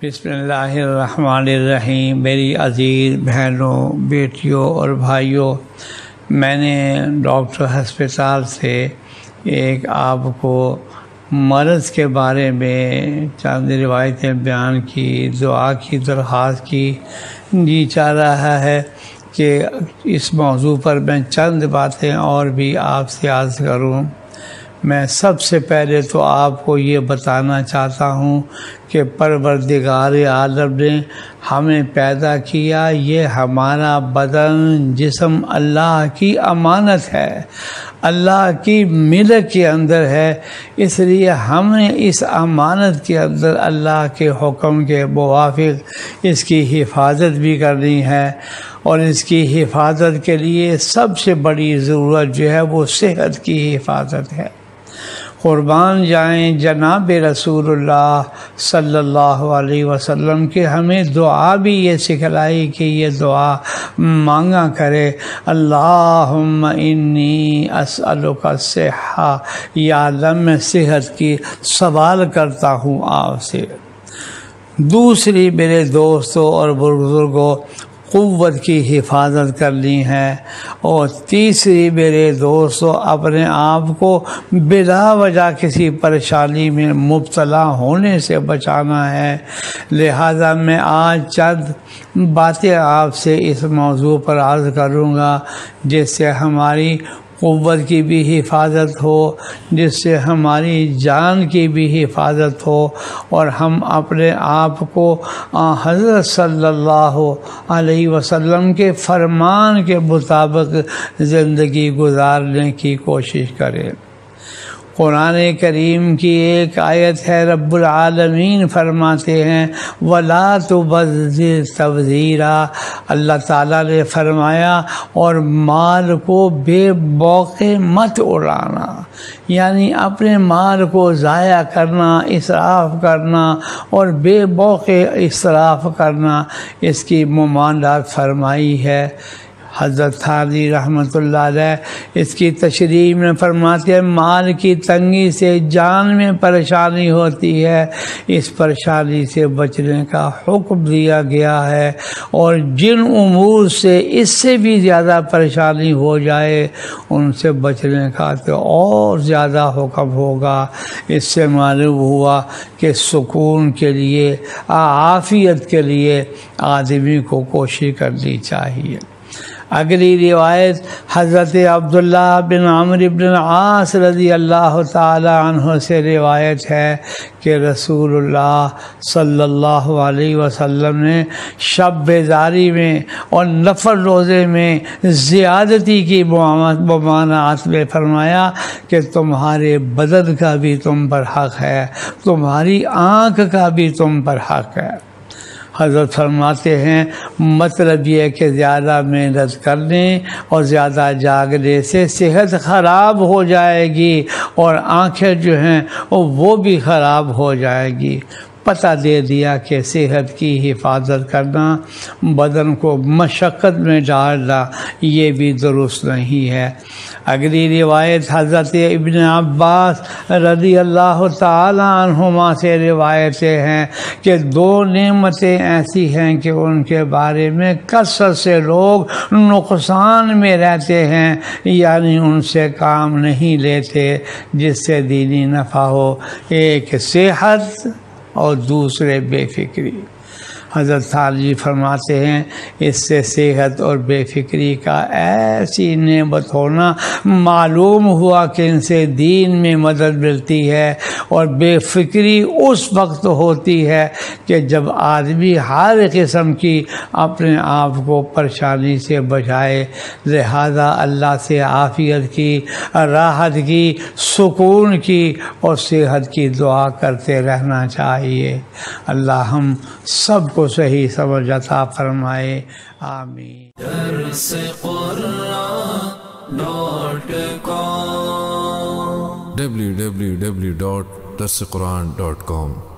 بسم اللہ الرحمن الرحیم۔ میری عزیز بہنوں، بیٹیوں اور بھائیوں، میں نے ڈاکٹر ہسپتال سے ایک آپ کو مرض کے بارے میں چند روایتیں بیان کی، دعا کی درخواست کی۔ جی چاہ رہا ہے کہ اس موضوع پر میں چند باتیں اور بھی آپ سے عرض کروں۔ میں سب سے پہلے تو آپ کو یہ بتانا چاہتا ہوں کہ پروردگار عالم نے ہمیں پیدا کیا، یہ ہمارا بدن جسم اللہ کی امانت ہے، اللہ کی ملک کے اندر ہے۔ اس لیے ہم نے اس امانت کے اندر اللہ کے حکم کے موافق اس کی حفاظت بھی کرنی ہے، اور اس کی حفاظت کے لیے سب سے بڑی ضرورت جو ہے وہ صحت کی حفاظت ہے۔ قربان جائیں جناب رسول اللہ صلی اللہ علیہ وسلم کے ہمیں دعا بھی یہ سکھلائی کہ یہ دعا مانگا کرے، اللہم انی اسألک الصحہ، یا اللہ میں صحت کی سوال کرتا ہوں آپ سے۔ دوسری میرے دوستوں اور بزرگوں، قوت کی حفاظت کرنی ہے، اور تیسری میرے دوستوں، اپنے آپ کو بلا وجہ کسی پریشانی میں مبتلا ہونے سے بچانا ہے۔ لہذا میں آج چند باتیں آپ سے اس موضوع پر عرض کروں گا جس سے ہماری قوت کی بھی حفاظت ہو، جس سے ہماری جان کی بھی حفاظت ہو، اور ہم اپنے آپ کو حضرت صلی اللہ علیہ وسلم کے فرمان کے مطابق زندگی گزارنے کی کوشش کریں۔ قرآن کریم کی ایک آیت ہے، رب العالمین فرماتے ہیں وَلَا تُبَذِّرْ تَبْذِيرًا، اللہ تعالیٰ نے فرمایا اور مال کو بے موقع مت اڑانا، یعنی اپنے مال کو ضائع کرنا، اسراف کرنا اور بے موقع اسراف کرنا، اس کی ممانعت فرمائی ہے۔ حضرت تھانوی رحمۃ اللہ علیہ اس کی تشریح میں فرماتے ہیں مال کی تنگی سے جان میں پریشانی ہوتی ہے، اس پریشانی سے بچنے کا حکم دیا گیا ہے، اور جن امور سے اس سے بھی زیادہ پریشانی ہو جائے ان سے بچنے کا تو اور زیادہ حکم ہوگا۔ اس سے معلوم ہوا کہ سکون کے لیے، عافیت کے لیے آدمی کو کوشش کرنی چاہیے۔ اگلی روایت حضرت عبداللہ بن عمرو بن العاص رضی اللہ تعالی عنہ سے روایت ہے کہ رسول اللہ صلی اللہ علیہ وسلم نے شب بیداری میں اور نفل روزے میں زیادتی کی ممانعت میں فرمایا کہ تمہارے بدن کا بھی تم پر حق ہے، تمہاری آنکھ کا بھی تم پر حق ہے۔ حضرت فرماتے ہیں مطلب یہ کہ زیادہ محنت کرنے اور زیادہ جاگنے سے صحت خراب ہو جائے گی، اور آنکھیں جو ہیں وہ بھی خراب ہو جائے گی۔ پتہ دے دیا کہ صحت کی حفاظت کرنا، بدن کو مشقت میں ڈالنا، یہ بھی درست نہیں ہے۔ اگلی روایت حضرت ابن عباس رضی اللہ تعالی عنہما سے روایتیں ہیں کہ دو نعمتیں ایسی ہیں کہ ان کے بارے میں کثرت سے لوگ نقصان میں رہتے ہیں، یعنی ان سے کام نہیں لیتے جس سے دینی نفع ہو، ایک صحت اور دوسرے بے فکری۔ حضرت تھانوی فرماتے ہیں اس سے صحت اور بے فکری کا ایسی نعمت ہونا معلوم ہوا کہ ان سے دین میں مدد ملتی ہے، اور بے فکری اس وقت ہوتی ہے کہ جب آدمی ہر قسم کی اپنے آپ کو پریشانی سے بچائے۔ لہذا اللہ سے عافیت کی، راحت کی، سکون کی اور صحت کی دعا کرتے رہنا چاہیے۔ اللہ ہم سب کو صحیح سمجھ عطا فرمائے، آمین۔ www.darsequran.com